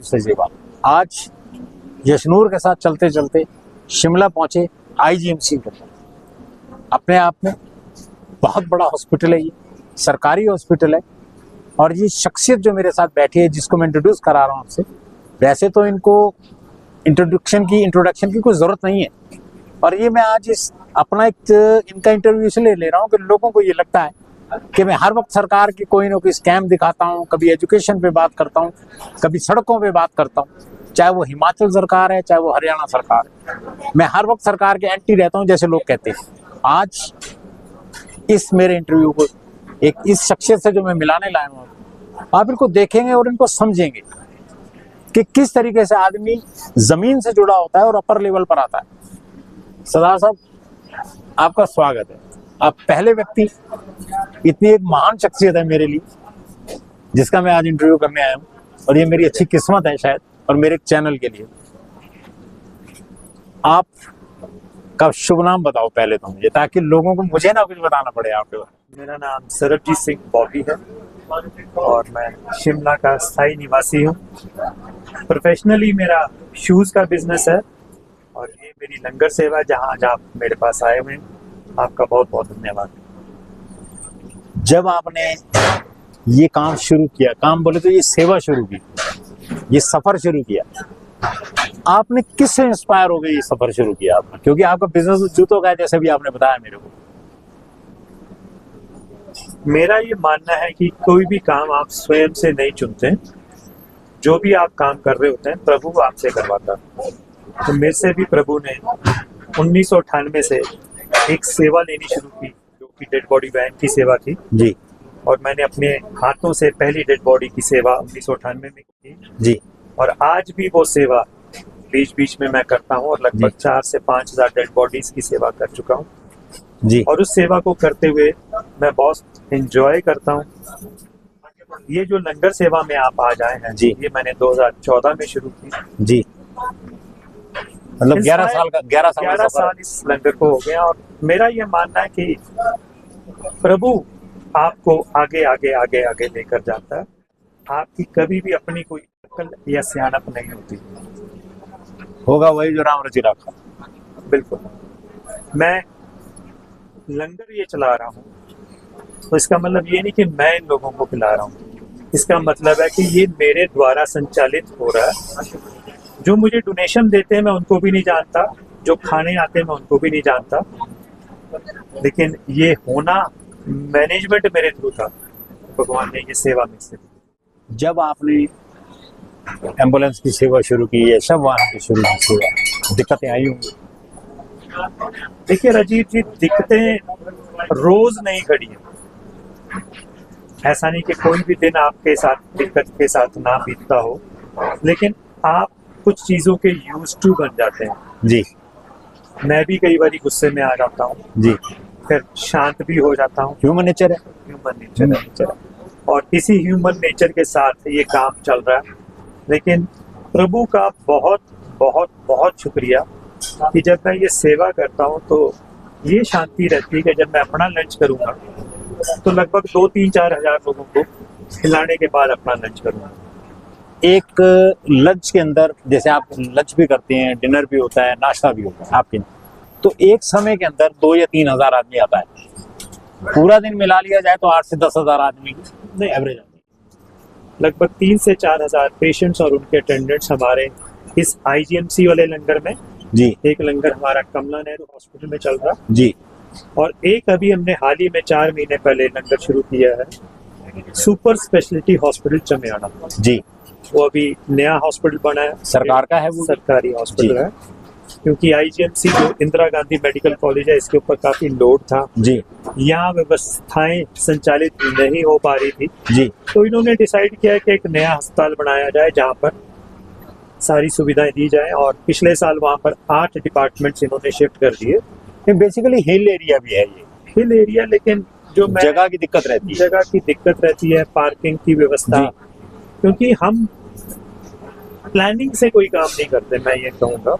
सजीवा आज यशनूर के साथ चलते चलते शिमला पहुंचे आईजीएमसी के अपने आप में बहुत बड़ा हॉस्पिटल है, ये सरकारी हॉस्पिटल है। और ये शख्सियत जो मेरे साथ बैठी है, जिसको मैं इंट्रोड्यूस करा रहा हूँ आपसे, वैसे तो इनको इंट्रोडक्शन की कोई ज़रूरत नहीं है। और ये मैं आज अपना इनका इंटरव्यू इसलिए ले रहा हूँ कि लोगों को ये लगता है कि मैं हर वक्त सरकार की कोई ना कोई स्कैम दिखाता हूँ, कभी एजुकेशन पे बात करता हूँ, कभी सड़कों पे बात करता हूँ, चाहे वो हिमाचल सरकार है, चाहे वो हरियाणा सरकार है। मैं हर वक्त सरकार के एंटी रहता हूँ, जैसे लोग कहते हैं। आज इस मेरे इंटरव्यू को एक इस शख्सियत से जो मैं मिलाने लाया हूँ, आप इनको देखेंगे और इनको समझेंगे कि किस तरीके से आदमी जमीन से जुड़ा होता है और अपर लेवल पर आता है। सरदार साहब, आपका स्वागत है। आप पहले व्यक्ति, इतनी एक महान शख्सियत है मेरे लिए, जिसका मैं आज इंटरव्यू करने आया हूँ, और ये मेरी अच्छी किस्मत है शायद, और मेरे चैनल के लिए। आप का शुभ नाम बताओ पहले तो मुझे, ताकि लोगों को मुझे ना कुछ बताना पड़े आपके बारे में। मेरा नाम सरबजीत सिंह बॉबी है और मैं शिमला का स्थायी निवासी हूँ। प्रोफेशनली मेरा शूज़ का बिजनेस है और ये मेरी लंगर सेवा है, जहाँ आज आप मेरे पास आए हुए हैं। आपका बहुत बहुत धन्यवाद। जब आपने ये काम शुरू किया, काम बोले तो ये सेवा शुरू की, ये सफर शुरू किया, आपने किससे इंस्पायर हो गए ये सफर शुरू किया आपने? क्योंकि आपका बिजनेस जूतों का है, जैसे भी आपने बताया मेरे को। मेरा ये मानना है कि कोई भी काम आप स्वयं से नहीं चुनते, जो भी आप काम कर रहे होते हैं प्रभु आपसे करवाता है। तो मेरे से भी प्रभु ने 1998 से एक सेवा लेनी शुरू की, जो कि डेड बॉडी वैन की सेवा थी जी। और मैंने अपने हाथों से पहली डेड बॉडी की सेवा 1998 में की जी। और आज भी वो सेवा बीच बीच में मैं करता हूँ और लगभग 4 से 5 हजार डेड बॉडीज की सेवा कर चुका हूँ जी। और उस सेवा को करते हुए मैं बहुत एंजॉय करता हूँ। ये जो लंगर सेवा में आप आज आए हैं जी, ये मैंने 2014 में शुरू की जी। मतलब 11 साल इस लंगर को हो गया और मेरा ये मानना है कि प्रभु आपको आगे आगे आगे आगे लेकर जाता है। आपकी कभी भी अपनी कोई अकल या सियानत नहीं होती, होगा वही जो राम रचि रखा। बिल्कुल। मैं लंगर ये चला रहा हूँ तो इसका मतलब ये नहीं कि मैं इन लोगों को खिला रहा हूँ, इसका मतलब है कि ये मेरे द्वारा संचालित हो रहा है। जो मुझे डोनेशन देते हैं मैं उनको भी नहीं जानता, जो खाने आते हैं मैं उनको भी नहीं जानता, लेकिन ये होना मैनेजमेंट मेरे थ्रू था। भगवान ने ये सेवा में से। जब आपने एम्बुलेंस की सेवा शुरू की है, शव वाहन की शुरू की सेवा, दिक्कतें आई होंगी? देखिए राजीव जी, दिक्कतें रोज नहीं खड़ी है। ऐसा नहीं कि कोई भी दिन आपके साथ दिक्कत के साथ ना बीतता हो, लेकिन आप कुछ चीजों के यूज टू बन जाते हैं। जी। मैं भी कई बार गुस्से में आ जाता हूँ जी, फिर शांत भी हो जाता हूँ। ह्यूमन नेचर है। ह्यूमन नेचर है और इसी ह्यूमन नेचर के साथ ये काम चल रहा है। लेकिन प्रभु का बहुत बहुत बहुत शुक्रिया कि जब मैं ये सेवा करता हूँ तो ये शांति रहती है कि जब मैं अपना लंच करूँगा तो लगभग 2-3-4 हजार लोगों को खिलाने के बाद अपना लंच करूँगा। एक लंच के अंदर, जैसे आप लंच भी करते हैं, डिनर भी होता है, नाश्ता भी होता है आपके, तो एक समय के अंदर 2 या 3 हजार आदमी आता है। पूरा दिन मिला लिया जाए तो 8 से 10 हजार आदमी की एवरेज आती है। लगभग 3 से 4 हजार पेशेंट्स और उनके अटेंडेंट्स हमारे इस आईजीएमसी वाले लंगर में। जी। एक लंगर हमारा कमला नेहरू हॉस्पिटल में चल रहा जी, और एक अभी हमने हाल ही में 4 महीने पहले लंगर शुरू किया है सुपर स्पेशलिटी हॉस्पिटल चमियाड़ा। जी। वो अभी नया हॉस्पिटल बना है, सरकार का है, वो सरकारी हॉस्पिटल है, क्योंकि आईजीएमसी जो इंदिरा गांधी मेडिकल कॉलेज है इसके ऊपर काफी लोड था जी। यहाँ व्यवस्थाएं संचालित नहीं हो पा रही थी जी। तो इन्होंने डिसाइड किया कि एक नया अस्पताल बनाया जाए जहाँ पर सारी सुविधाएं दी जाएं और पिछले साल वहाँ पर 8 डिपार्टमेंट्स इन्होंने शिफ्ट कर दिए। बेसिकली हिल एरिया भी है, ये हिल एरिया, लेकिन जो जगह की दिक्कत रहती है, जगह की दिक्कत रहती है, पार्किंग की व्यवस्था, क्योंकि हम प्लानिंग से कोई काम नहीं करते। मैं ये कहूँगा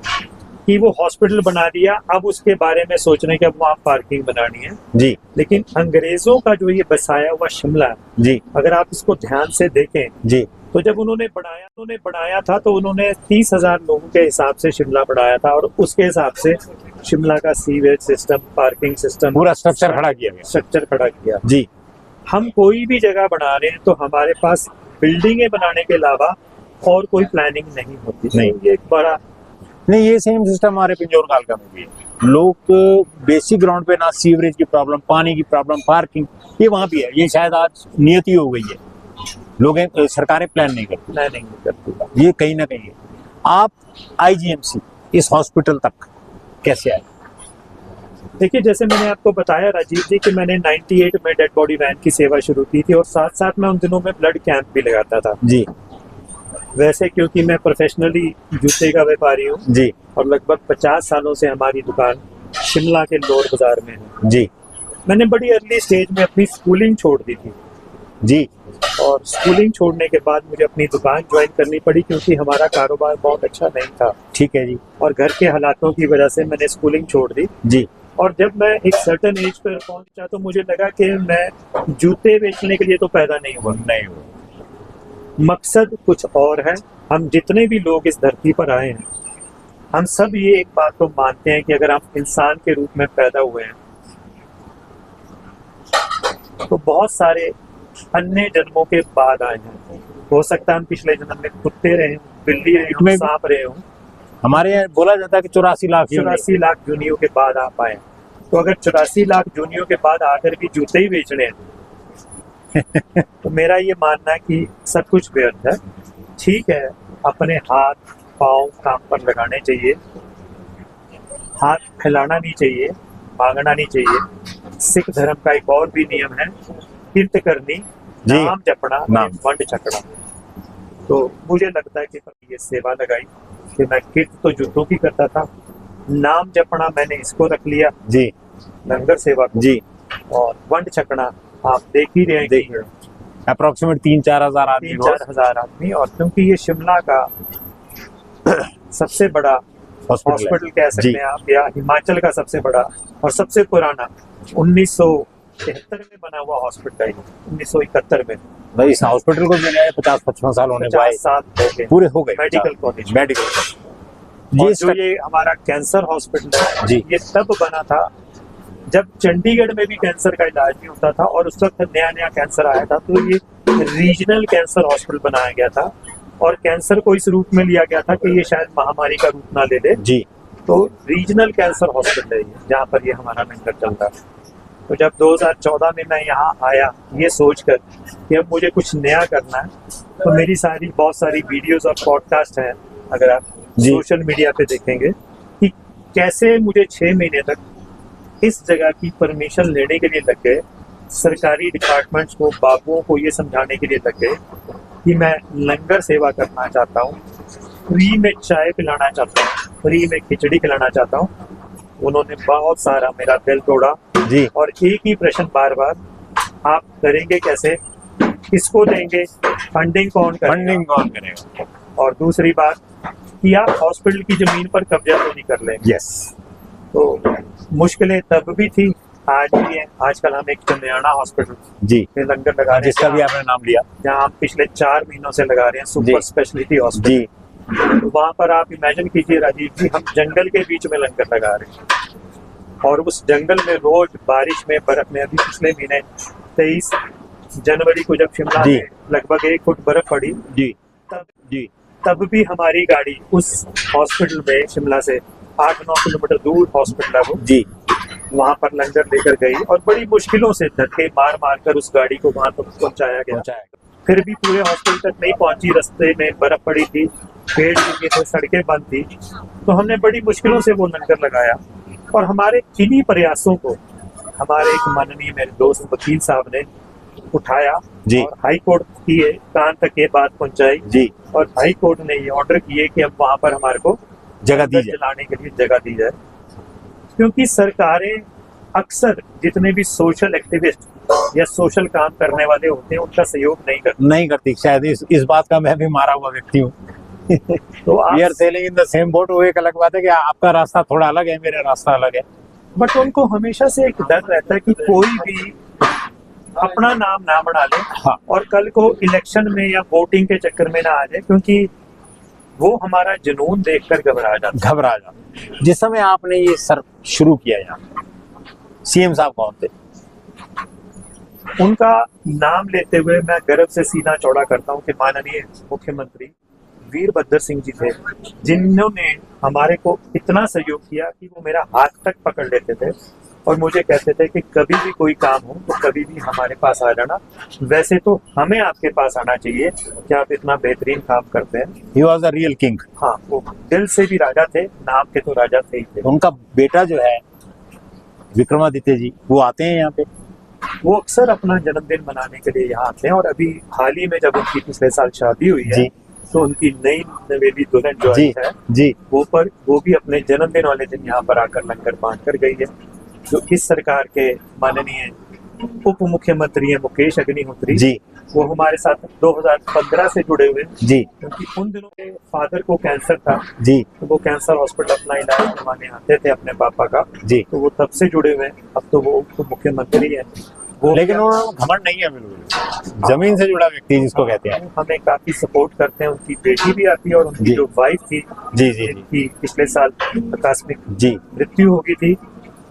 कि वो हॉस्पिटल बना दिया, अब उसके बारे में सोच रहे हैं कि अब वहाँ पार्किंग बनानी है जी। लेकिन अंग्रेजों का जो ये बसाया हुआ शिमला है जी, अगर आप इसको ध्यान से देखें जी, तो जब उन्होंने बनाया था तो उन्होंने 30,000 लोगों के हिसाब से शिमला बनाया था और उसके हिसाब से शिमला का सीवेज सिस्टम, पार्किंग सिस्टम, पूरा स्ट्रक्चर खड़ा किया गया जी। हम कोई भी जगह बना रहे हैं तो हमारे पास बिल्डिंगें बनाने के अलावा और कोई प्लानिंग नहीं होती। नहीं। ये एक बड़ा नहीं, ये सेम सिस्टम हमारे पिंजौर कालका में भी है। लोग बेसिक ग्राउंड पे ना सीवरेज की प्रॉब्लम, पानी की प्रॉब्लम, पार्किंग, ये वहाँ भी है। ये शायद आज नियति हो गई है, लोग सरकारें प्लान नहीं करती, ये कहीं ना कहीं है। आप आईजीएमसी इस हॉस्पिटल तक कैसे आए? देखिए, जैसे मैंने आपको बताया राजीव जी कि मैंने 98 में डेड बॉडी वैन की सेवा शुरू की थी और साथ साथ मैं उन दिनों में ब्लड कैंप भी लगाता था जी। वैसे क्योंकि मैं प्रोफेशनली जूते का व्यापारी हूँ जी। और लगभग 50 सालों से हमारी दुकान शिमला के लोअर बाजार में है जी। मैंने बड़ी अर्ली स्टेज में अपनी स्कूलिंग छोड़ दी थी जी। और स्कूलिंग छोड़ने के बाद मुझे अपनी दुकान ज्वाइन करनी पड़ी क्योंकि हमारा कारोबार बहुत अच्छा नहीं था। ठीक है जी। और घर के हालातों की वजह से मैंने स्कूलिंग छोड़ दी जी। और जब मैं एक सर्टेन एज पर पहुंचा तो मुझे लगा कि मैं जूते बेचने के लिए तो पैदा नहीं हुआ। मकसद कुछ और है। हम जितने भी लोग इस धरती पर आए हैं, हम सब ये एक बात को मानते हैं कि अगर हम इंसान के रूप में पैदा हुए हैं तो बहुत सारे अन्य जन्मों के बाद आए हैं। हो सकता है हम पिछले जन्म में कुत्ते रहे हों, बिल्ली रहे हों, सांप रहे हों। हमारे यहाँ बोला जाता है कि 84 लाख जूनियों के बाद आप आए। तो अगर 84 लाख जूनियों के बाद आकर भी जूते ही बेचने हैं तो मेरा ये मानना है कि सब कुछ व्यर्थ है। ठीक है, अपने हाथ पाँव काम पर लगाने चाहिए, हाथ फैलाना नहीं चाहिए, मांगना नहीं चाहिए। सिख धर्म का एक और भी नियम है, कीर्त करनी, नाम जपना, वंड छकना। तो मुझे लगता है कि ये सेवा लगाई कि मैं कीर्त तो जूतों की करता था, नाम जपना मैंने इसको रख लिया जी, लंगर सेवा को जी, और वंड छकना आप देख ही रहे हैं अप्रोक्सीमेट 3-4 हजार आदमी, 3-4 हजार आदमी। और क्योंकि ये शिमला का सबसे बड़ा हॉस्पिटल कह सकते हैं आप, या हिमाचल का सबसे बड़ा और सबसे पुराना 1973 में बना हुआ हॉस्पिटल है। 1971 में भाई इस हॉस्पिटल को भी 50-55 साल होने 50 साल पूरे हो गए। मेडिकल कॉलेज ये जो ये हमारा कैंसर हॉस्पिटल है जी, ये तब बना था जब चंडीगढ़ में भी कैंसर का इलाज नहीं होता था और उस वक्त नया नया कैंसर आया था। तो ये रीजनल कैंसर हॉस्पिटल बनाया गया था और कैंसर को इस रूप में लिया गया था कि ये शायद महामारी का रूप ना ले ले जी। तो रीजनल कैंसर हॉस्पिटल है जहाँ पर ये हमारा लंगर चलता है। तो जब 2014 में मैं यहाँ आया ये सोचकर कि अब मुझे कुछ नया करना है, तो मेरी बहुत सारी वीडियोस और पॉडकास्ट हैं, अगर आप सोशल मीडिया पे देखेंगे कि कैसे मुझे 6 महीने तक इस जगह की परमिशन लेने के लिए लग गए। सरकारी डिपार्टमेंट्स को, बाबुओं को ये समझाने के लिए लग गए कि मैं लंगर सेवा करना चाहता हूँ, फ्री में चाय पिलाना चाहता हूँ, फ्री में खिचड़ी खिलाना चाहता हूँ। उन्होंने बहुत सारा मेरा दिल तोड़ा जी। और एक ही प्रश्न बार बार, आप करेंगे कैसे, किसको देंगे, फंडिंग कौन करेगा, और दूसरी बात कि आप हॉस्पिटल की जमीन पर कब्जा तो नहीं कर लेंगे। यस। तो मुश्किलें तब भी थी, आज भी है। आजकल हम एक चंद्रियाना हॉस्पिटल जी में लंगर लगा रहे हैं, जिसका भी आपने नाम लिया, जहाँ हम पिछले 4 महीनों से लगा रहे हैं, सुपर स्पेशलिटी हॉस्पिटल। तो वहाँ पर आप इमेजिन कीजिए राजीव जी, हम जंगल के बीच में लंगर लगा रहे हैं और उस जंगल में रोज बारिश में, बर्फ में, अभी पिछले महीने 23 जनवरी को जब शिमला में लगभग 1 फुट बर्फ पड़ी तब भी हमारी गाड़ी उस हॉस्पिटल में, शिमला से 8-9 किलोमीटर दूर हॉस्पिटल है वो जी, वहाँ पर लंगर लेकर गई और बड़ी मुश्किलों से धक्के मार मार कर उस गाड़ी को वहाँ तक पहुँचाया गया। फिर भी पूरे हॉस्पिटल तक नहीं पहुंची, रास्ते में बर्फ पड़ी थी, पेड़ गिरे थे, सड़कें बंद थी। तो हमने बड़ी मुश्किलों से वो लंगर लगाया और हमारे किन्हीं प्रयासों को हमारे एक माननीय मेरे दोस्त वकील साहब ने उठाया और हाई कोर्ट की कान तक ये बात पहुंचाई जी, और हाई कोर्ट ने ये ऑर्डर किए कि अब वहां पर हमारे को जगह दी जाए, चलाने के लिए जगह दी जाए। क्योंकि सरकारें अक्सर जितने भी सोशल एक्टिविस्ट या सोशल काम करने वाले होते हैं उनका सहयोग नहीं करती। शायद इस बात का मैं भी मारा हुआ व्यक्ति हूँ। तो we are sailing in the same boat. वो एक अलग बात है कि आपका रास्ता थोड़ा अलग है, मेरा रास्ता अलग है, बट उनको हमेशा से एक डर रहता है कि कोई भी अपना नाम ना बना ले हाँ। और कल को इलेक्शन में या वोटिंग के चक्कर में ना आ जाए, क्योंकि वो हमारा जुनून देखकर घबरा जाता। जिस समय आपने ये सर शुरू किया यहाँ, सीएम साहब कौन थे? उनका नाम लेते हुए मैं गर्व से सीना चौड़ा करता हूँ कि माननीय मुख्यमंत्री वीरभद्र सिंह जी थे, जिन्होंने हमारे को इतना सहयोग किया कि वो मेरा हाथ तक पकड़ लेते थे और मुझे कहते थे कि कभी भी कोई काम हो तो कभी भी हमारे पास आ जाना। वैसे तो हमें आपके पास आना चाहिए कि आप इतना बेहतरीन काम करते हैं। He was a real king. हाँ, वो दिल से भी राजा थे, नाम के तो राजा थे ही थे। उनका बेटा जो है विक्रमादित्य जी, वो आते हैं यहाँ पे? वो अक्सर अपना जन्मदिन मनाने के लिए यहाँ आते हैं और अभी हाल ही में जब उनकी पिछले साल शादी हुई है जी। तो उनकी नई नवेली दुल्हन जो जी है जी, वो भी अपने जन्मदिन वाले दिन यहाँ पर आकर लंगर बांट कर गई है। जो इस सरकार के माननीय उप मुख्यमंत्री है मुकेश अग्निहोत्री जी वो हमारे साथ 2015 से जुड़े हुए हैं, जी क्योंकि उन दिनों के फादर को कैंसर था जी तो वो कैंसर हॉस्पिटल अपना इलाज करवाने आते थे अपने पापा का, जी। तो वो तब से जुड़े हुए हैं। अब तो वो उप मुख्यमंत्री है। वो लेकिन उन्होंने घमंड नहीं है, बिल्कुल जमीन से जुड़ा व्यक्ति जिसको कहते हैं। हमें काफी सपोर्ट करते हैं। उनकी बेटी भी आती है और उनकी जी। जो वाइफ थी जी जी जी जिनकी पिछले साल आकस्मिक जी। मृत्यु हो गई थी,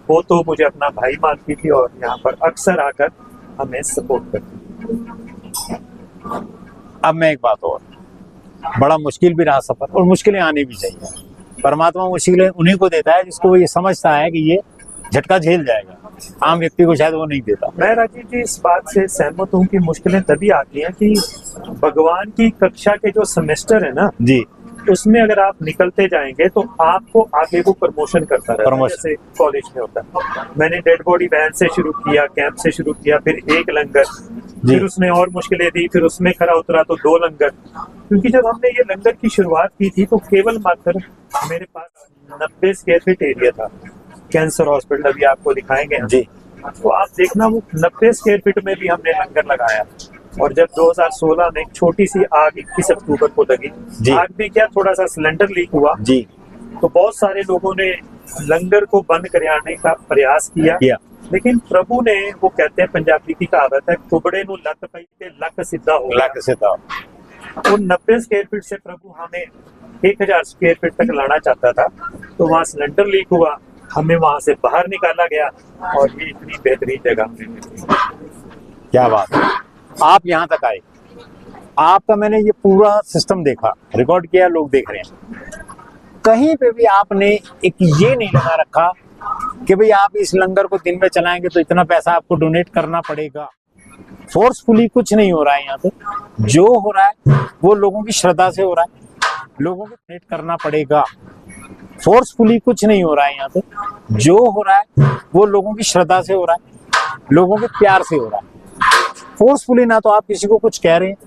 वो तो मुझे अपना भाई मानती थी और यहाँ पर अक्सर आकर हमें सपोर्ट करती थी। अब मैं एक बात और, बड़ा मुश्किल भी रहा सफर और मुश्किलें आनी भी चाहिए। परमात्मा मुश्किलें उन्हीं को देता है जिसको वो ये समझता है कि ये झटका झेल जाएगा, आम व्यक्ति को शायद वो नहीं देता। मैं राजीव जी इस बात से सहमत हूँ कि मुश्किलें तभी आती हैं कि भगवान की कक्षा के जो सेमेस्टर है ना जी, उसमें अगर आप निकलते जाएंगे तो आपको आगे वो प्रमोशन करता रहता है, प्रमोशन। जैसे कॉलेज में होता है। मैंने डेड बॉडी वैन से शुरू किया, कैंप से शुरू किया, फिर एक लंगर, फिर उसने और मुश्किलें दी, फिर उसमें खरा उतरा तो 2 लंगर। क्योंकि जब हमने ये लंगर की शुरुआत की थी तो केवल मात्र मेरे पास 90 स्क्वायर फीट एरिया था। कैंसर हॉस्पिटल अभी आपको दिखाएंगे हम। जी। तो आप देखना वो 90 स्क्वायर फीट में भी हमने लंगर लगाया। और जब 2016 में एक छोटी सी आग 21 अक्टूबर को लगी, जी। आग में क्या थोड़ा सा सिलेंडर लीक हुआ जी तो बहुत सारे लोगों ने लंगर को बंद कराने का प्रयास किया, लेकिन प्रभु ने, वो कहते हैं पंजाबी की कहावत है, कुबड़े नु लक पई ते लक सीधा हो गया। लक सीधा। वो 90 स्क्वायर फीट से प्रभु हमें 1000 स्क्वायर फीट तक लाना चाहता था, तो वहाँ सिलेंडर लीक हुआ, हमें वहां से बाहर निकाला गया और ये इतनी बेहतरीन जगह हमें मिली। क्या बात है, आप यहाँ तक आए, आपका मैंने ये पूरा सिस्टम देखा, रिकॉर्ड किया, लोग देख रहे हैं। कहीं पे भी आपने एक ये नहीं लगा रखा कि भाई आप इस लंगर को दिन में चलाएंगे तो इतना पैसा आपको डोनेट करना पड़ेगा। फोर्सफुली कुछ नहीं हो रहा है यहाँ पे, जो हो रहा है वो लोगों की श्रद्धा से हो रहा है, लोगों को डोनेट करना पड़ेगा। फोर्सफुली कुछ नहीं हो रहा है यहाँ पे, जो हो रहा है वो लोगों की श्रद्धा से हो रहा है, लोगों के प्यार से हो रहा है। फोर्सफुली ना तो आप किसी को कुछ कह रहे हैं,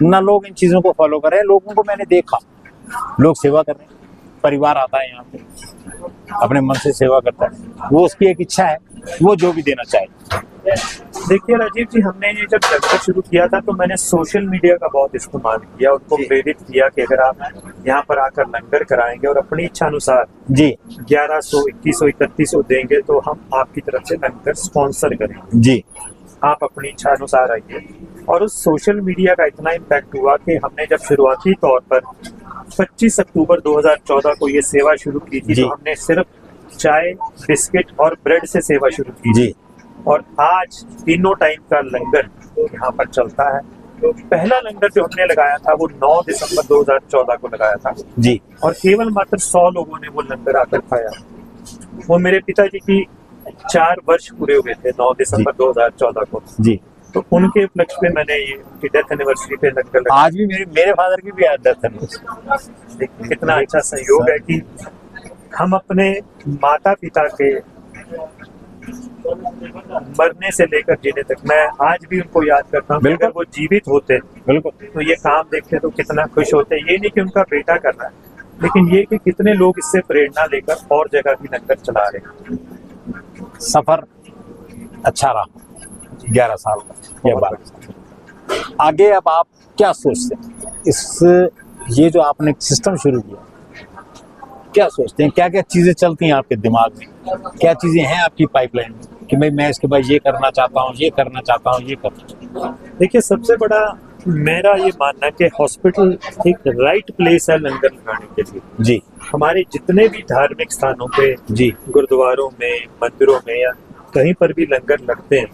ना लोग इन चीजों को फॉलो कर रहे हैं। लोगों को मैंने देखा, लोग सेवा कर रहे हैं, परिवार आता है यहाँ पे, अपने मन से सेवा करता है, वो उसकी एक इच्छा है, वो जो भी देना चाहे। देखिए राजीव जी, हमने ये जब लंगर शुरू किया था तो मैंने सोशल मीडिया का बहुत इस्तेमाल किया, उनको प्रेरित किया कि अगर आप यहाँ पर आकर लंगर कराएंगे और अपनी इच्छा अनुसार जी 1100, 2100, 3100 देंगे तो हम आपकी तरफ से लंगर स्पॉन्सर करेंगे। जी, आप अपनी इच्छा अनुसार आइए। और उस सोशल मीडिया का इतना इम्पैक्ट हुआ कि हमने जब शुरुआती तौर पर 25 अक्टूबर 2014 को ये सेवा शुरू की थी, तो हमने सिर्फ चाय, बिस्किट और ब्रेड से सेवा शुरू की जी। और आज तीनों टाइम का लंगर यहाँ पर चलता है। तो पहला लंगर जो हमने लगाया था वो 9 दिसंबर 2014 को लगाया था जी, और केवल मात्र 100 लोगों ने वो लंगर आकर खाया। वो मेरे पिताजी की 4 वर्ष पूरे हुए थे 9 दिसंबर 2014 को जी। तो उनके उपलक्ष्य पे मैंने ये उनकी डेथ एनिवर्सरी पे लंगर लगाया। आज भी मेरे फादर की भी डेथ है। कितना अच्छा संयोग है कि हम अपने माता पिता के मरने से लेकर जीने तक, मैं आज भी उनको याद करता हूँ। अगर वो जीवित होते बिल्कुल तो ये काम देखते तो कितना खुश होते। ये नहीं कि उनका बेटा कर रहा है, लेकिन ये कि कितने लोग इससे प्रेरणा लेकर और जगह भी लंगर चला रहे हैं। सफर अच्छा रहा 11 साल का या 12 साल। आगे अब आप क्या सोचते हैं इस, ये जो आपने सिस्टम शुरू किया, क्या सोचते हैं, क्या क्या चीजें चलती हैं आपके दिमाग में, क्या चीजें हैं आपकी पाइपलाइन में, कि भाई मैं इसके बाद ये करना चाहता हूँ, ये करना चाहता हूँ, ये करना चाहता हूँ? देखिए, सबसे बड़ा मेरा ये मानना है कि हॉस्पिटल एक राइट प्लेस है लंगर लगाने के लिए। जी हमारे जितने भी धार्मिक स्थानों पे, जी गुरुद्वारों में, मंदिरों में या कहीं पर भी लंगर लगते हैं,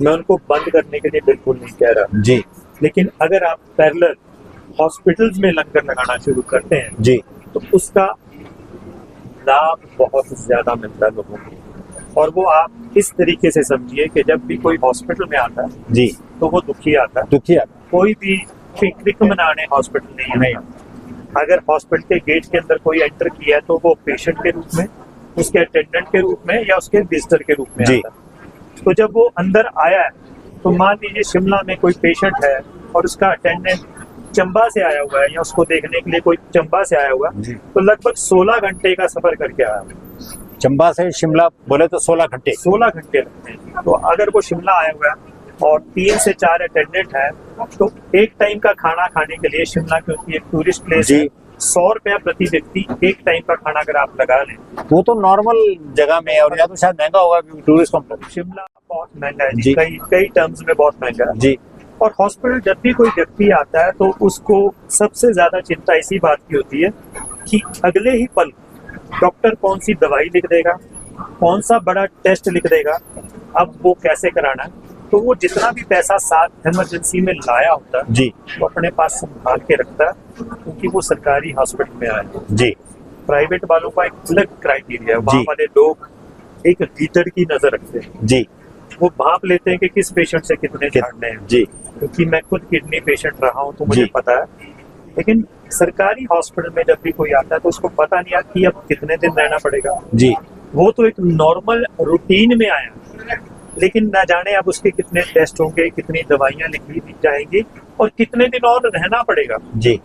मैं उनको बंद करने के लिए बिल्कुल नहीं कह रहा, जी लेकिन अगर आप पैरेलल हॉस्पिटल्स में लंगर लगाना शुरू करते हैं जी तो उसका लाभ बहुत ज्यादा मिलता है लोगों को। और वो आप इस तरीके से समझिए कि जब भी कोई हॉस्पिटल में आता है जी तो वो दुखी आता है, दुखी आता कोई भी पिकनिक मनाने हॉस्पिटल नहीं आता। अगर हॉस्पिटल के गेट के अंदर कोई एंटर किया है तो वो पेशेंट के रूप में, उसके अटेंडेंट के रूप में या उसके विजिटर के रूप में जी। आता है। तो जब वो अंदर आया है तो मान लीजिए शिमला में कोई पेशेंट है और उसका अटेंडेंट चंबा से आया हुआ है या उसको देखने के लिए कोई चंबा से आया हुआ है, जी। तो लगभग 16 घंटे का सफर करके आया हुआ है। चंबा से शिमला बोले तो 16 घंटे। 16 घंटे लगते हैं। तो अगर वो शिमला आया हुआ है और 3 से 4 अटेंडेंट है तो एक टाइम का खाना खाने के लिए, शिमला क्योंकि एक टूरिस्ट प्लेस जी। है, 100 रुपया प्रति व्यक्ति एक टाइम का खाना अगर आप लगा लें, वो तो नॉर्मल जगह में है, और या तो शायद महंगा होगा क्योंकि टूरिस्ट कॉम्प्लेक्स। शिमला बहुत महंगा है जी। जी, कई टर्म्स में बहुत महंगा है। जी और हॉस्पिटल जब भी कोई व्यक्ति आता है तो उसको सबसे ज्यादा चिंता इसी बात की होती है कि अगले ही पल डॉक्टर कौन सी दवाई लिख देगा, कौन सा बड़ा टेस्ट लिख देगा, अब वो कैसे कराना है। तो वो जितना भी पैसा साथ इमरजेंसी में लाया होता है जी वो अपने पास संभाल के रखता है, क्योंकि वो सरकारी हॉस्पिटल में आया है। जी प्राइवेट वालों का एक अलग क्राइटेरिया है, वहाँ जी। वाले लोग एक लीडर की नजर रखते हैं। जी वो भाप लेते हैं कि किस पेशेंट से कितने झाड़ने हैं। जी क्योंकि मैं खुद किडनी पेशेंट रहा हूँ तो मुझे जी। पता है। लेकिन सरकारी हॉस्पिटल में जब भी कोई आता है तो उसको पता नहीं आता कि अब कितने दिन रहना पड़ेगा। जी वो तो एक नॉर्मल रूटीन में आया, लेकिन ना जाने अब उसके कितने टेस्ट होंगे, कितनी दवाइयां लिखी दी जाएंगी और कितने दिन और रहना पड़ेगा। जी।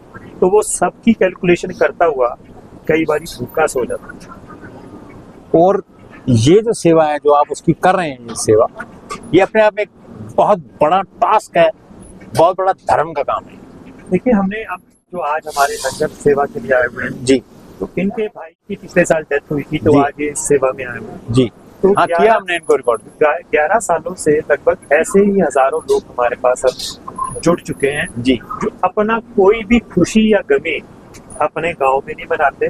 तो वो सबकी कैलकुलेशन करता हुआ कई बार भूखा सो जाता है। और ये जो सेवा है जो आप उसकी कर रहे हैं, ये सेवा, ये अपने आप में एक बहुत बड़ा टास्क है, बहुत बड़ा धर्म का काम है। देखिए, हमने अब जो आज हमारे लंगर सेवा के लिए आए हुए हैं, जी तो इनके भाई की पिछले साल डेथ हुई थी, तो जी। आज ये इस सेवा में आए हुए हैं। जी तो हाँ, किया हमने इनको रिकॉर्ड। 11 सालों से लगभग ऐसे ही हजारों लोग हमारे पास अब जुड़ चुके हैं, जी जो अपना कोई भी खुशी या गमी अपने गांव में नहीं मनाते,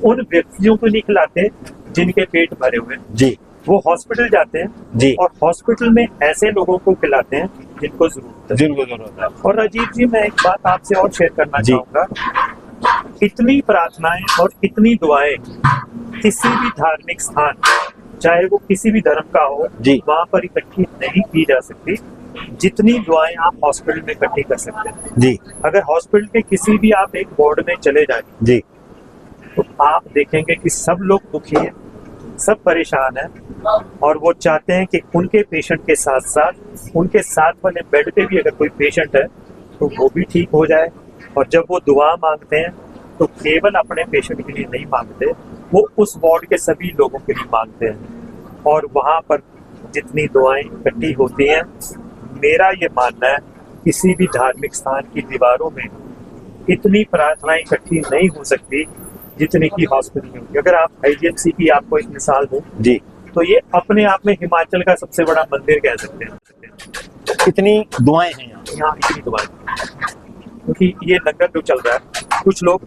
उन व्यक्तियों को नहीं खिलाते जिनके पेट भरे हुए हैं। जी वो हॉस्पिटल जाते हैं जी और हॉस्पिटल में ऐसे लोगों को खिलाते हैं जिनको जरूरत है। जिनको जरूरत है। और राजीव जी, मैं एक बात आपसे और शेयर करना जी। चाहूंगा। इतनी प्रार्थनाएं और इतनी दुआएं किसी भी धार्मिक स्थान, चाहे वो किसी भी धर्म का हो, जी। वहां पर इकट्ठी नहीं की जा सकती जितनी दुआएं आप हॉस्पिटल में इकट्ठी कर सकते हैं। जी अगर हॉस्पिटल के किसी भी आप एक वार्ड में चले जाएं जी तो आप देखेंगे कि सब लोग दुखी हैं, सब परेशान हैं और वो चाहते हैं कि उनके पेशेंट के साथ साथ उनके साथ वाले बेड पे भी अगर कोई पेशेंट है तो वो भी ठीक हो जाए। और जब वो दुआ मांगते हैं तो केवल अपने पेशेंट के लिए नहीं मांगते, वो उस वार्ड के सभी लोगों के लिए मांगते हैं। और वहाँ पर जितनी दुआएं इकट्ठी होती हैं, मेरा ये मानना है किसी भी धार्मिक स्थान की दीवारों में इतनी प्रार्थनाएं इकट्ठी नहीं हो सकती जितनी की हॉस्पिटल में होगी। अगर आप आईजीएमसी की आपको एक मिसाल दूं जी तो ये अपने आप में हिमाचल का सबसे बड़ा मंदिर कह सकते हैं। कितनी दुआएं हैं यहाँ। यहाँ इतनी दुआएं, क्योंकि ये लंगर जो चल रहा है, कुछ लोग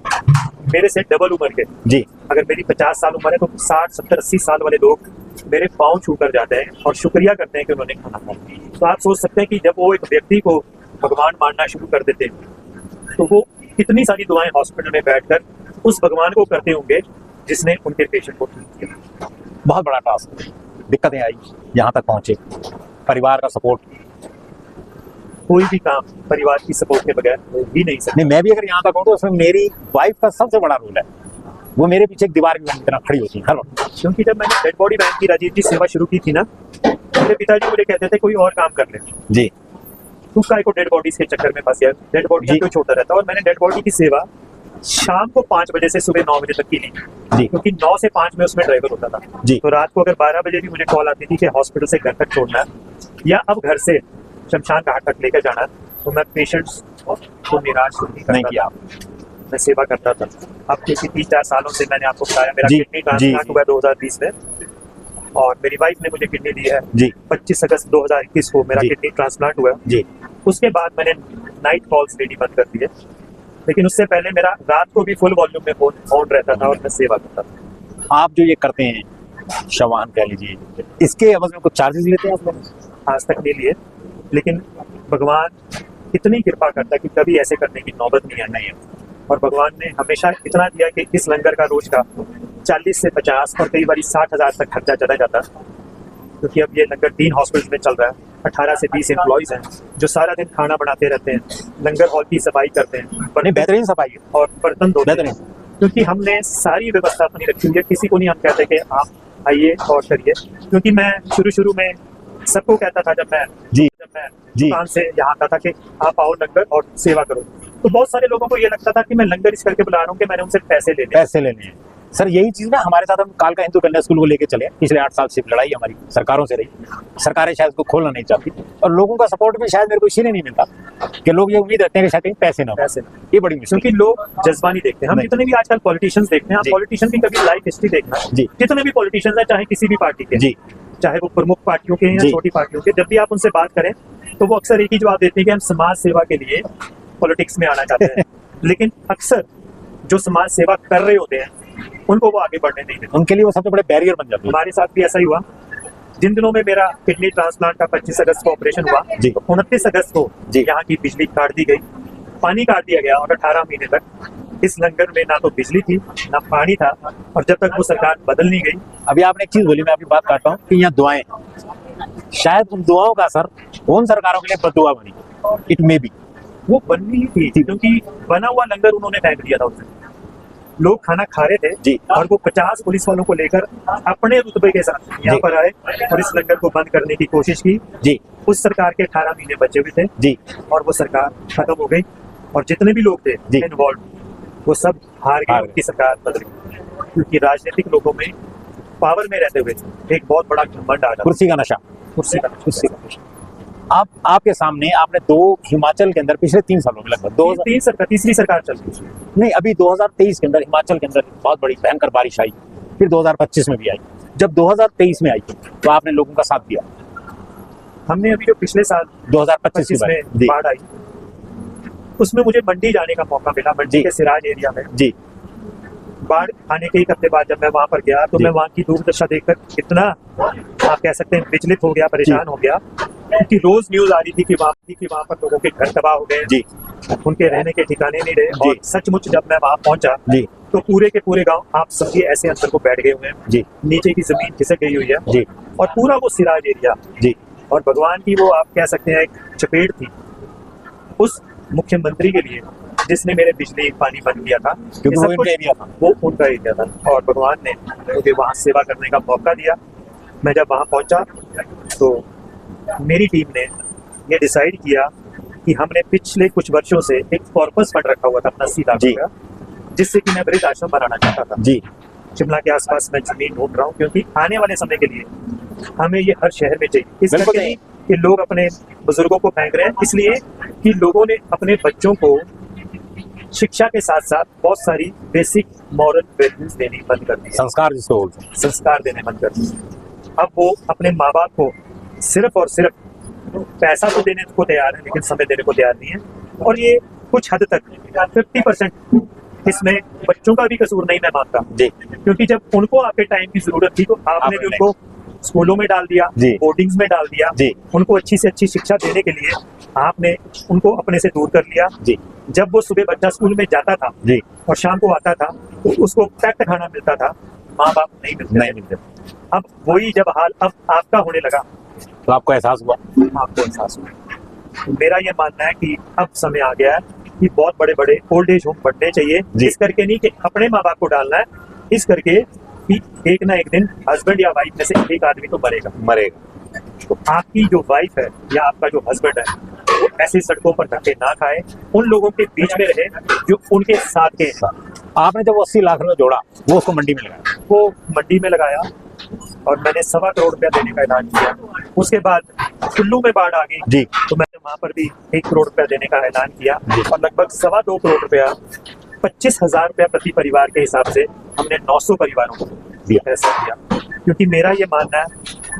मेरे से डबल उम्र के, जी अगर मेरी 50 साल उम्र है तो 60, 70, 80 साल वाले लोग मेरे पाँव छू कर जाते हैं और शुक्रिया करते हैं कि उन्होंने खाना खाया। तो आप सोच सकते हैं कि जब वो एक व्यक्ति को भगवान मानना शुरू कर देते हैं तो वो कितनी सारी दुआएं हॉस्पिटल में बैठकर उस भगवान को करते होंगे जिसने उनके पेशेंट को ठीक किया। बहुत बड़ा टास्क है। दिक्कतें आई, यहाँ तक पहुंचे, परिवार का सपोर्ट। कोई भी काम परिवार की सपोर्ट के बगैर हो ही नहीं सकता। नहीं, मैं भी अगर यहाँ तक हूँ तो उसमें मेरी वाइफ का सबसे बड़ा रोल है। वो मेरे पीछे एक दीवार की तरह खड़ी होती है हर वक्त। क्योंकि जब मैंने डेड बॉडी बैंक की राजीव जी सेवा शुरू की थी ना, मेरे पिताजी मुझे कहते थे कोई और काम कर ले, जी तू काय को डेड बॉडीज के चक्कर में फंस गया, डेड बॉडी जी। क्यों छोड़ता रहता। और मैंने डेड बॉडी की सेवा शाम को 5 बजे से सुबह 9 बजे तक की ली, जी क्योंकि 9 से 5 में उसमें ड्राइवर होता था। जी तो रात को अगर 12 बजे भी मुझे कॉल आती थी कि हॉस्पिटल से घर तक छोड़ना है या अब घर से शमशान घाट तक लेकर जाना है, तो मैं पेशेंट्स को निराश नहीं किया। मैं सेवा करता था। अब क्योंकि 3-4 सालों से मैंने आपको बताया मेरा जी, किडनी ट्रांसप्लांट जी। हुआ 2020 में, और मेरी वाइफ ने मुझे किडनी दी है जी 25 अगस्त 2021 को मेरा जी। किडनी ट्रांसप्लांट हुआ। जी उसके बाद मैंने नाइट कॉल्स लेनी बंद कर दी है, लेकिन उससे पहले मेरा रात को भी फुल वॉल्यूम में फोन ऑन रहता था और मैं सेवा करता था। आप जो ये करते हैं शवान कह लीजिए, इसके एवज में कुछ चार्जेस लेते हैं आप लोग? आज तक नहीं लिए, लेकिन भगवान इतनी कृपा करता है कि कभी ऐसे करने की नौबत नहीं आनी है। और भगवान ने हमेशा इतना दिया कि इस लंगर का रोज का 40 से 50 और कई बार 60,000 तक खर्चा चला जाता, क्योंकि अब ये लंगर 3 हॉस्पिटल में चल रहा है। 18 से 20 एम्प्लॉइज हैं जो सारा दिन खाना बनाते रहते हैं, लंगर हॉल की सफाई करते हैं, नहीं, बेहतरीन सफाई है और बर्तन धोते हैं, बेहतरीन। क्योंकि हमने सारी व्यवस्था अपनी रखी हुई है। किसी को नहीं हम कहते कि आप आइए और करिए, क्योंकि मैं शुरू में सबको कहता था जब मैं जी जी दुकान से यहाँ आता था कि आप आओ लंगर और सेवा करो, तो बहुत सारे लोगों को ये लगता था कि मैं लंगर इस करके बुला रहा हूँ कि मैंने उनसे पैसे ले लिया। पैसे लेने हैं सर, यही चीज ना हमारे साथ हम कालका हिंदू कन्या स्कूल को लेके चले। पिछले 8 साल से लड़ाई हमारी सरकारों से रही, सरकारें शायद उसको खोलना नहीं चाहती, और लोगों का सपोर्ट भी शायद मेरे को इसीलिए नहीं मिलता कि लोग ये उम्मीद रखते हैं कि शायद कहीं पैसे ना हो। पैसे ये बड़ी मुश्किल क्योंकि लोग जज्बा नहीं देखते। हम नहीं। जितने भी आजकल पॉलिटिशियंस देखते हैं, आप जी। पॉलिटिशियन की कभी लाइफ हिस्ट्री देखना, जी। जितने भी पॉलिटिशियंस हैं, चाहे किसी भी पार्टी के, जी चाहे वो प्रमुख पार्टियों के हैं या जी। छोटी पार्टियों के, जब भी आप उनसे बात करें तो वो अक्सर एक ही जवाब देते हैं कि हम समाज सेवा के लिए पॉलिटिक्स में आना चाहते हैं। लेकिन अक्सर जो समाज सेवा कर रहे होते हैं उनको वो आगे बढ़ने नहीं देते। उनके लिए वो सबसे बड़े बैरियर बन जाते हैं। हमारे साथ भी ऐसा ही हुआ। जिन दिनों में मेरा किडनी ट्रांसप्लांट का 25 अगस्त को ऑपरेशन हुआ, जी। तो 29 अगस्त को जी। यहाँ की बिजली काट दी गई, पानी काट दिया गया, और 18 महीने तक इस लंगर में ना तो बिजली थी ना पानी था, और जब तक वो सरकार बदल नहीं गई। अभी आपने एक चीज बोली, मैं आपकी बात काटता हूँ कि यहाँ दुआएं, शायद उन दुआओं का असर उन सरकारों के लिए बददुआ बनी, इट मे बी। वो बननी ही थी, क्योंकि बना हुआ लंगर उन्होंने फेंक दिया था उससे। लोग खाना खा रहे थे जी। और वो 50 पुलिस वालों को लेकर अपने रुतबे के साथ यहाँ जी। पर आए और इस लंगर को बंद करने की कोशिश की। जी उस सरकार के 18 महीने बचे हुए थे जी और वो सरकार खत्म हो गई, और जितने भी लोग थे जी। इन्वॉल्व वो सब हार गए, हार गए। उनकी सरकार बदल गई। क्योंकि राजनीतिक लोगों में पावर में रहते हुए एक बहुत बड़ा घमंड आ जाता है, कुर्सी का नशा। कुर्सी का। कुर्सी का नशा। आपके सामने आपने 2 हिमाचल के अंदर पिछले 3 सालों में लगभग 2000 तीसरी सरकार चल रही है। नहीं, अभी 2023 के अंदर हिमाचल के अंदर बहुत बड़ी भयंकर बारिश आई, फिर 2025 में भी आई। जब 2023 में आई तो आपने लोगों का साथ दिया। हमने अभी जो पिछले साल 2025 में जी बाढ़ आई, उसमें मुझे मंडी जाने का मौका मिला। मंडी जी। के सिराज एरिया में जी बाढ़ आने के 1 हफ्ते बाद जब मैं वहां पर गया, तो जी। मैं वहां की दुर्दशा देखकर इतना, आप कह सकते हैं, विचलित हो गया, परेशान हो गया, क्योंकि रोज न्यूज आ रही थी कि वहां पर लोगों के घर तबाह हो गए, जी उनके रहने के ठिकाने नहीं रहे। जी। और सचमुच जब मैं वहां पहुंचा जी तो पूरे के पूरे गांव आप सभी ऐसे अंदर को बैठ गए हुए हैं, जी नीचे की जमीन खिसक गई हुई है, जी और पूरा वो सिराज एरिया, जी और भगवान की वो, आप कह सकते हैं, एक चपेट थी उस मुख्यमंत्री के लिए जिसने मेरे बिजली पानी बंद किया था, क्योंकि ये वो सब इनका कुछ एरिया था। वो उनका एरिया था। और भगवान ने मुझे वहाँ सेवा करने का मौका दिया। मैं जब वहाँ पहुँचा तो मेरी टीम ने ये डिसाइड किया कि हमने पिछले कुछ वर्षों से एक कॉर्पस फंड रखा हुआ था अपना 80 लाख जी। का, जिससे कि मैं वृद्ध आश्रम बनाना चाहता था। जी शिमला के आसपास मैं जमीन ढूंढ रहा हूँ, क्योंकि आने वाले समय के लिए हमें ये हर शहर में चाहिए। इस बिल्कुल करके नहीं कि लोग अपने बुजुर्गों को फेंक रहे हैं, इसलिए कि लोगों ने अपने बच्चों को शिक्षा के साथ साथ बहुत सारी बेसिक मॉरल वैल्यूज देनी बंद कर दी, संस्कार जिसको बोलते हैं। संस्कार देने बंद कर दिए। अब वो अपने माँ बाप को सिर्फ और सिर्फ पैसा तो देने को तैयार है, लेकिन समय देने को तैयार नहीं है। और ये कुछ हद तक 50% इसमें बच्चों का भी कसूर नहीं मैं मानता, जी क्योंकि जब उनको आपके टाइम की जरूरत थी तो आपने भी उनको स्कूलों में डाल दिया, जी। बोर्डिंग्स में डाल दिया, जी। उनको अच्छी से अच्छी शिक्षा देने के लिए आपने उनको अपने से दूर कर लिया। जी जब वो सुबह बच्चा स्कूल में जाता था जी और शाम को आता था तो उसको पैक्ड खाना मिलता था, माँ बाप नहीं मिलते। अब वही जब हाल अब आपका होने लगा तो आपको एहसास हुआ? आपको एहसास हुआ। मेरा ये मानना है कि अब समय आ गया है कि बहुत बड़े बड़े ओल्ड एज होम बनने चाहिए, जी। इस करके नहीं कि अपने माँ बाप को डालना है, इस करके कि एक ना एक दिन हस्बैंड या वाइफ में से एक आदमी तो मरेगा। तो आपकी जो वाइफ है या आपका जो हस्बैंड है वो ऐसी सड़कों पर धक्के ना खाए, उन लोगों के बीच में रहे जो उनके साथ के हैं। आपने जब 80 लाख रुपए जोड़ा वो उसको मंडी में लगाया? वो मंडी में लगाया और मैंने 1.25 करोड़ रुपया देने का ऐलान किया। उसके बाद कुल्लू में बाढ़ आ गई जी तो मैंने वहां पर भी 1 करोड़ रुपया देने का ऐलान किया, जी। और लगभग 2.25 करोड़ रुपया 25,000 रुपया प्रति परिवार के हिसाब से हमने 900 परिवारों को दिया। पैसा दिया। क्योंकि मेरा ये मानना है,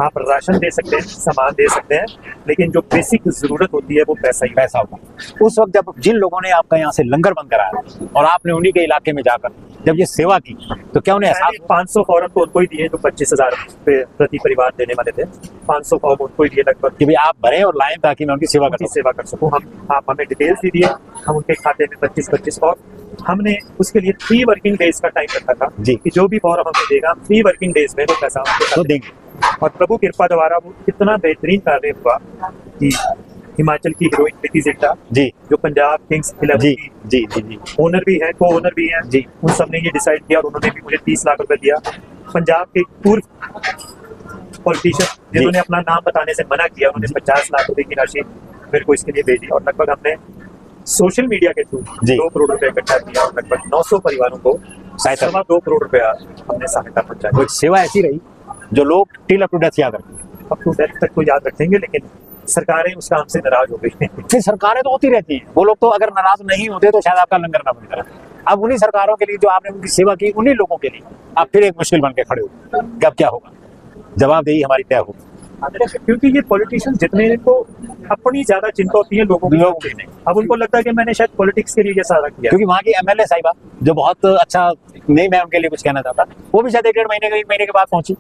आप राशन दे सकते हैं, सामान दे सकते हैं, लेकिन जो बेसिक जरूरत होती है वो पैसा ही है। पैसा होगा। उस वक्त जब जिन लोगों ने आपका यहाँ से लंगर बंद कराया और आपने उन्हीं के इलाके में जाकर जब ये सेवा की, तो क्या उन्हें एहसास मैंने 500 फॉर्म तो उनको ही दिए जो 25,000 रुपये प्रति परिवार देने वाले थे। 500 फॉर्म उनको ही दिए लगभग, कि भाई आप भरें और लाएं ताकि मैं उनकी सेवा कर उनकी सकूं? सेवा कर सकूं। आप हमें डिटेल्स भी दिए, हम उनके खाते में 25-25 और हमने उसके लिए 3 वर्किंग डेज का टाइम रखा था जी। कि जो भी फॉर्म हमें देगा, 3 वर्किंग डेज में वो पैसा उनके तो खाते में। देंगे। और प्रभु कृपा द्वारा वो इतना बेहतरीन कार्य हुआ कि हिमाचल की हीरोइन प्रीति जिंटा, जी जो पंजाब किंग्स 11 जी की जी जी जी ओनर भी है, को ओनर भी है जी। उन सब ने ये डिसाइड किया और उन्होंने भी मुझे 30 लाख रुपए दिया। पंजाब के पूर्व पॉलिटिशियन जिन्होंने अपना नाम बताने से मना किया, उन्होंने 50 लाख रुपए की राशि मेरे को इसके लिए भेजी और लगभग हमने सोशल मीडिया के थ्रू जी। 2 करोड़ रुपए इकट्ठा किया और लगभग 900 परिवारों को सहायता 2 करोड़ रुपया हमने सहायता पहुंचाई। वो सेवा ऐसी रही जो लोग टिल अप टू डेथ याद रखते हैं। अब तो डेथ तक को याद रखेंगे, लेकिन सरकारें उस काम से नाराज हो गई। फिर सरकारें तो होती रहती हैं, वो लोग तो अगर नाराज नहीं होते तो शायद आपका लंगर ना बनता। अब उन्हीं सरकारों के लिए जो आपने उनकी सेवा की, उन्हीं लोगों के लिए आप फिर एक मुश्किल बन के खड़े हो। कब क्या होगा, जवाबदेही हमारी तय होगी। क्योंकि ये पॉलिटिशियन जितने को अपनी ज्यादा चिंता होती है लोगों की नहीं। अब उनको लगता है कि मैंने शायद पॉलिटिक्स के लिए ये सारा किया। क्योंकि वहाँ की एमएलए साहिबा जो बहुत अच्छा, नहीं मैं उनके लिए कुछ कहना चाहता, वो भी शायद 1-1.5 महीने के बाद पहुंची।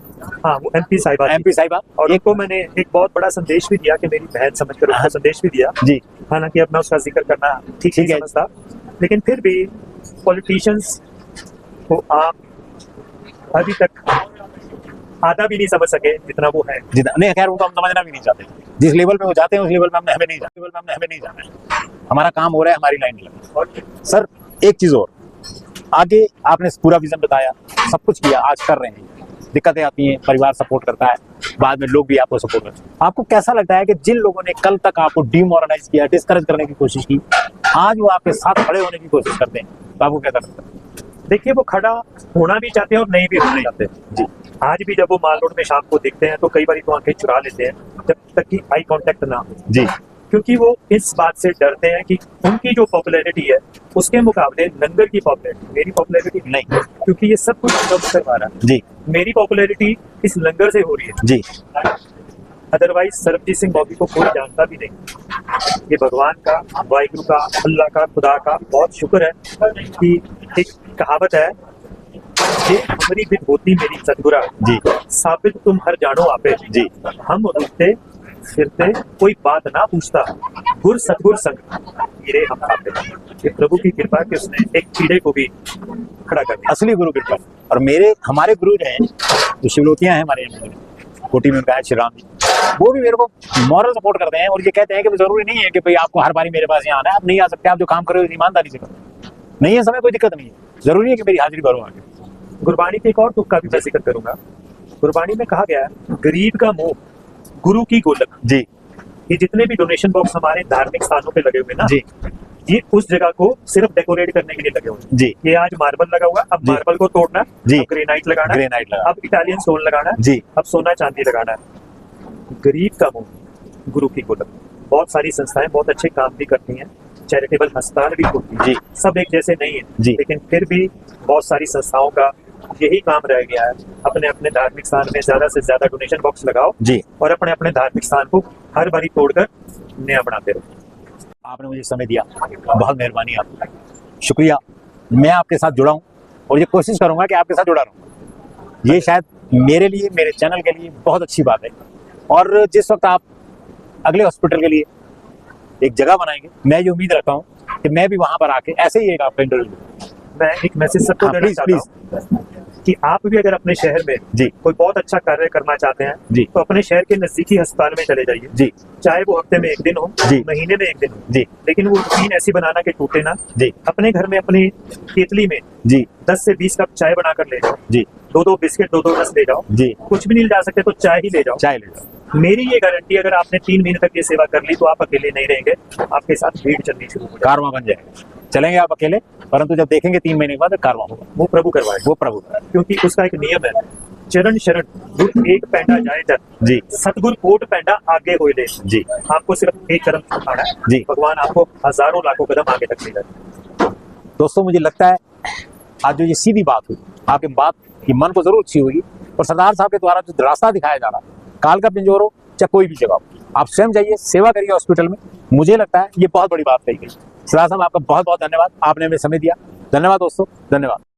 हाँ, वो MP साहिबा और एक उनको मैंने एक बहुत बड़ा संदेश भी दिया कि मेरी बहन समझकर उसको संदेश भी दिया जी। हालांकि अब मैं उसका जिक्र करना ठीक है। समझता, लेकिन फिर भी पॉलिटिशियंस को आप अभी तक आधा भी नहीं समझ सके जितना वो है। जितना नहीं, खैर वो तो हम समझना भी नहीं चाहते। जिस लेवल पे वो जाते हैं उस लेवल पे हमें नहीं जाना है। हमारा काम हो रहा है, हमारी लाइन लगी। और सर एक चीज और, आगे आपने पूरा विजन बताया, सब कुछ किया, आज कर रहे हैं। दिक्कतें आती हैं, परिवार सपोर्ट करता है, बाद में लोग भी आपको सपोर्ट करते हैं। आपको कैसा लगता है कि जिन लोगों ने कल तक आपको डिमोरलाइज किया, डिस्करेज करने की कोशिश की, आज वो आपके साथ खड़े होने की कोशिश करते हैं, तो आपको कैसा लगता है? देखिए, वो खड़ा होना भी चाहते हैं और नहीं भी होना चाहते जी। आज भी जब वो माल रोड में शाम को दिखते हैं तो कई बार तो आंखें चुरा लेते हैं जब तक कि आई कांटेक्ट ना हो जी। क्योंकि वो इस बात से डरते हैं कि उनकी जो पॉपुलैरिटी है उसके मुकाबले लंगर की पॉपुलैरिटी, मेरी पॉपुलैरिटी नहीं, क्योंकि ये सब कुछ लंगर करवा रहा है जी। मेरी पॉपुलैरिटी इस लंगर से हो रही है जी। अदरवाइज सरबजीत सिंह बॉबी को कोई जानता भी नहीं। ये भगवान का, वाहिगुरु का, अल्लाह का, खुदा का बहुत शुक्र है कि एक कहावत है कि हमारी भी होती मेरी सतगुरा जी, साबित तुम हर जानो आपे जी। हम रुकते फिरते कोई बात ना पूछता, गुर सतगुर संग हीरे हम खाते। ये प्रभु की कृपा कि उसने एक कीड़े को भी खड़ा कर दिया। असली गुरु कृपा। और हमारे गुरु हैं जो शिवलोतियां हैं हमारे यहाँ कोटी में, उनका है श्री राम जी, वो भी मेरे को मॉरल सपोर्ट करते हैं और ये कहते हैं कि जरूरी नहीं है कि भाई आपको हर बारी मेरे पास यहाँ आना है, आप नहीं आ सकते, आप जो काम कर रहे हो ईमानदारी से करो, नहीं है समय कोई दिक्कत नहीं है, जरूरी है कि मेरी हाजिरी भरो आगे। गुरबाणी के एक और तुक का भी मैं जिक्र करूंगा। गुरबाणी में कहा गया है, गरीब का मुंह गुरु की गोलक जी। ये जितने भी डोनेशन बॉक्स हमारे धार्मिक स्थानों पे लगे हुए ना जी, ये उस जगह को सिर्फ डेकोरेट करने के लिए लगे हुए जी। ये आज मार्बल लगा हुआ, अब मार्बल को तोड़ना जी, अब ग्रेनाइट लगाना, अब इटालियन स्टोन लगाना जी, अब सोना चांदी लगाना है। गरीब का मुंह गुरु की गोलक। बहुत सारी संस्थाएं बहुत अच्छे काम भी करती हैं, चैरिटेबल अस्पताल भी होती है, सब एक जैसे नहीं है, लेकिन फिर भी बहुत सारी संस्थाओं का यही काम रह गया है, अपने अपने धार्मिक स्थान में ज्यादा से ज्यादा डोनेशन बॉक्स लगाओ जी, और अपने अपने धार्मिक स्थान को हर बारी तोड़कर नया बनाते रहो। आपने मुझे समय दिया, बहुत मेहरबानी आपकी, शुक्रिया। मैं आपके साथ जुड़ा हूँ और ये कोशिश करूंगा कि आपके साथ जुड़ा रहूं। ये शायद मेरे लिए, मेरे चैनल के लिए बहुत अच्छी बात है। और जिस वक्त आप अगले हॉस्पिटल के लिए एक जगह बनाएंगे, मैं ये उम्मीद रखता हूँ कि मैं भी वहां पर आके ऐसे ही एक आपका इंटरव्यू। मैं एक मैसेज सबको देना चाहता हूं कि आप भी अगर अपने शहर में जी कोई बहुत अच्छा कार्य करना चाहते हैं जी, तो अपने शहर के नजदीकी अस्पताल में चले जाइए जी, चाहे वो हफ्ते में 1 दिन हो जी, महीने में 1 दिन हो जी, लेकिन वो रूटीन ऐसी बनाना कि टूटे ना जी। अपने घर में अपनी केतली में जी 10 से 20 कप चाय बनाकर ले जाओ जी, 2-2 बिस्किट 2-2 रस ले जाओ जी, कुछ भी नहीं जा सकते तो चाय ही ले जाओ, चाय ले जाओ। मेरी ये गारंटी, अगर आपने 3 महीने तक ये सेवा कर ली तो आप अकेले नहीं रहेंगे, आपके साथ भीड़ चलनी शुरू हो, कारवां बन जाएगा। चलेंगे आप अकेले, परंतु जब देखेंगे 3 महीने के बाद कारवां होगा, वो प्रभु करवाएगा, वो प्रभु, क्योंकि उसका एक नियम है, चरण शरण गुर एक पैंडा जाए जन जी, सतगुर कोट पैंडा आगे होए ले जी। आपको सिर्फ एक कदम उठाना है जी, भगवान आपको हजारों लाखों कदम आगे तक ले जाए। दोस्तों, मुझे लगता है आज जो ये सीधी बात हुई, आपके बात ये मन को जरूर अच्छी होगी, और सरदार साहब के द्वारा जो रास्ता दिखाया जा रहा है, काल का पिंजौर हो चाहे कोई भी जगह हो, आप स्वयं जाइए, सेवा करिए हॉस्पिटल में। मुझे लगता है ये बहुत बड़ी बात कही गई। सरदार साहब आपका बहुत बहुत धन्यवाद, आपने हमें समय दिया। धन्यवाद दोस्तों, धन्यवाद।